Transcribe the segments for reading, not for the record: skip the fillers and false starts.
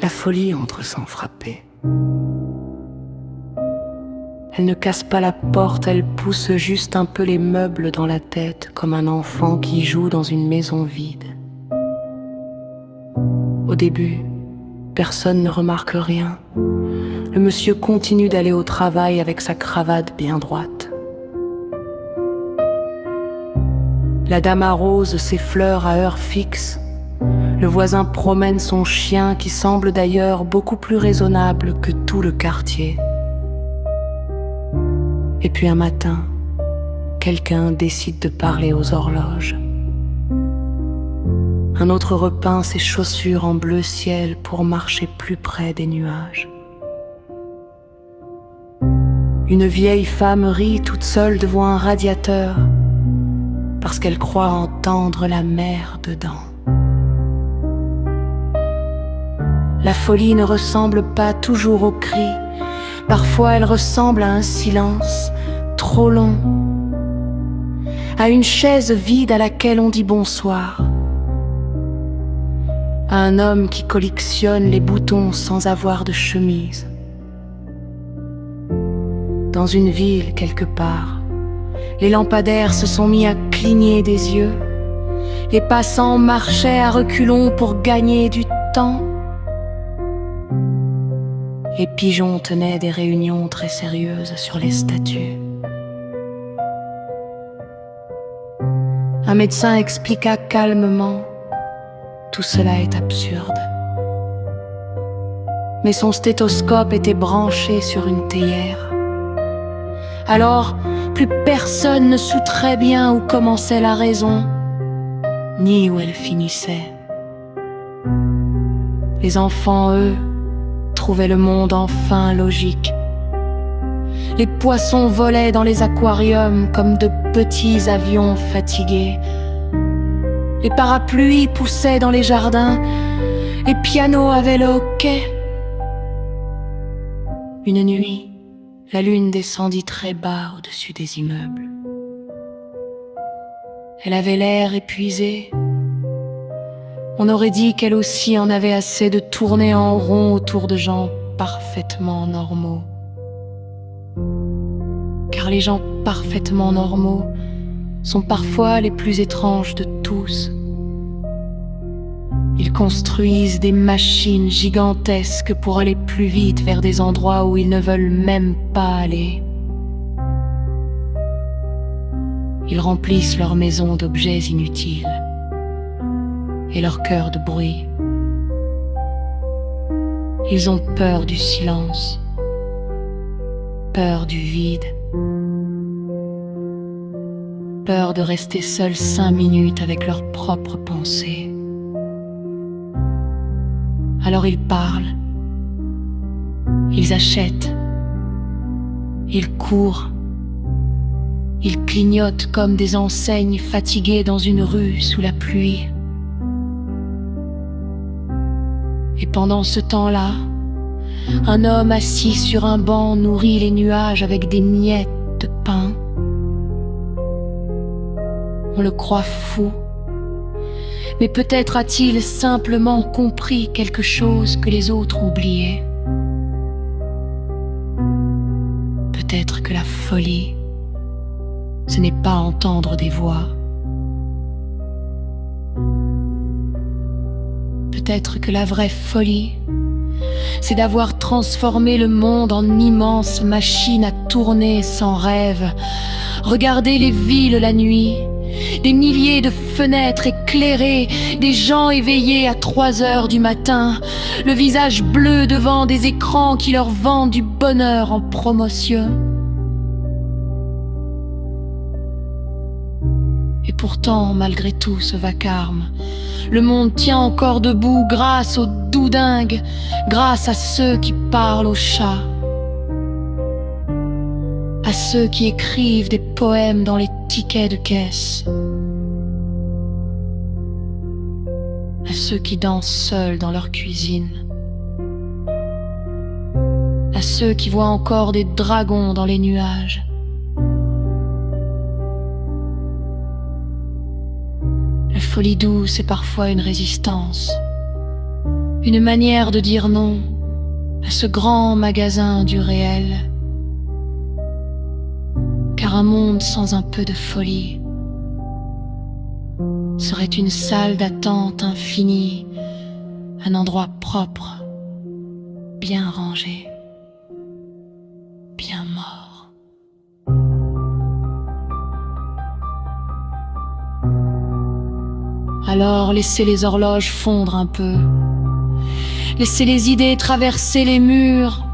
La folie entre sans frapper. Elle ne casse pas la porte, elle pousse juste un peu les meubles dans la tête, comme un enfant qui joue dans une maison vide. Au début, personne ne remarque rien. Le monsieur continue d'aller au travail avec sa cravate bien droite. La dame arrose ses fleurs à heure fixe. Le voisin promène son chien qui semble d'ailleurs beaucoup plus raisonnable que tout le quartier. Et puis un matin, quelqu'un décide de parler aux horloges. Un autre repeint ses chaussures en bleu ciel pour marcher plus près des nuages. Une vieille femme rit toute seule devant un radiateur parce qu'elle croit entendre la mer dedans. La folie ne ressemble pas toujours au cri. Parfois elle ressemble à un silence trop long, à une chaise vide à laquelle on dit bonsoir, à un homme qui collectionne les boutons sans avoir de chemise. Dans une ville quelque part, les lampadaires se sont mis à cligner des yeux. Les passants marchaient à reculons pour gagner du temps. Les pigeons tenaient des réunions très sérieuses sur les statues. Un médecin expliqua calmement: tout cela est absurde. Mais son stéthoscope était branché sur une théière. Alors, plus personne ne sut très bien où commençait la raison, ni où elle finissait. Les enfants, eux, trouvaient le monde enfin logique. Les poissons volaient dans les aquariums comme de petits avions fatigués. Les parapluies poussaient dans les jardins. Les pianos avaient le hoquet. Une nuit, la lune descendit très bas au-dessus des immeubles. Elle avait l'air épuisée. On aurait dit qu'elle aussi en avait assez de tourner en rond autour de gens parfaitement normaux. Car les gens parfaitement normaux sont parfois les plus étranges de tous. Ils construisent des machines gigantesques pour aller plus vite vers des endroits où ils ne veulent même pas aller. Ils remplissent leurs maisons d'objets inutiles et leur cœur de bruit. Ils ont peur du silence, peur du vide, peur de rester seuls 5 minutes avec leurs propres pensées. Alors ils parlent, ils achètent, ils courent, ils clignotent comme des enseignes fatiguées dans une rue sous la pluie. Et pendant ce temps-là, un homme assis sur un banc nourrit les nuages avec des miettes de pain. On le croit fou, mais peut-être a-t-il simplement compris quelque chose que les autres oubliaient. Peut-être que la folie, ce n'est pas entendre des voix. Peut-être que la vraie folie, c'est d'avoir transformé le monde en immense machine à tourner sans rêve. Regardez les villes la nuit, des milliers de fenêtres éclairées, des gens éveillés à 3 heures du matin, le visage bleu devant des écrans qui leur vendent du bonheur en promotion. Et pourtant, malgré tout ce vacarme, le monde tient encore debout grâce aux doudingues, grâce à ceux qui parlent aux chats, à ceux qui écrivent des poèmes dans les tickets de caisse, à ceux qui dansent seuls dans leur cuisine, à ceux qui voient encore des dragons dans les nuages. La folie douce est parfois une résistance, une manière de dire non à ce grand magasin du réel. Car un monde sans un peu de folie serait une salle d'attente infinie, un endroit propre, bien rangé, bien mort. Alors laissez les horloges fondre un peu, laissez les idées traverser les murs,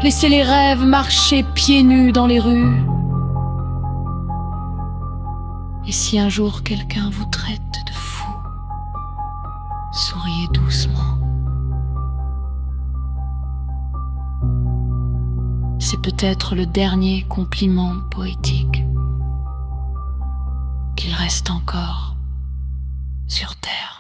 laissez les rêves marcher pieds nus dans les rues. Et si un jour quelqu'un vous traite de fou, souriez doucement. C'est peut-être le dernier compliment poétique qu'il reste encore sur terre.